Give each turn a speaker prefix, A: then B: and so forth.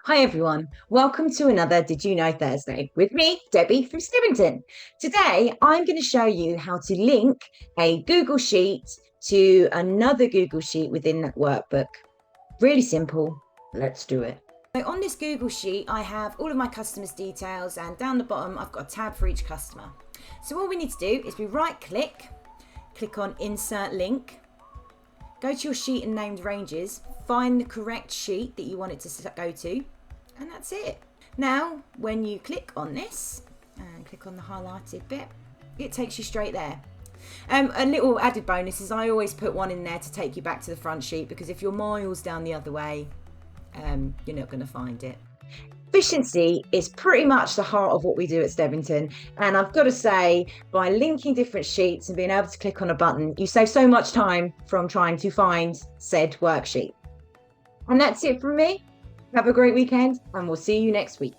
A: Hi everyone, welcome to another Did You Know Thursday with me, Debbie from Stebbington. Today I'm going to show you how to link a Google Sheet to another Google Sheet within that workbook. Really simple, let's do it. So on this Google Sheet I have all of my customers' details, and down the bottom I've got a tab for each customer. So all we need to do is we right click on Insert Link, go to your sheet and named ranges, find the correct sheet that you want it to go to, and that's it. Now, when you click on this and click on the highlighted bit, it takes you straight there. A little added bonus is I always put one in there to take you back to the front sheet, because if you're miles down the other way, you're not going to find it. Efficiency is pretty much the heart of what we do at Stebbington, and I've got to say, by linking different sheets and being able to click on a button, you save so much time from trying to find said worksheet. And that's it from me. Have a great weekend, and we'll see you next week.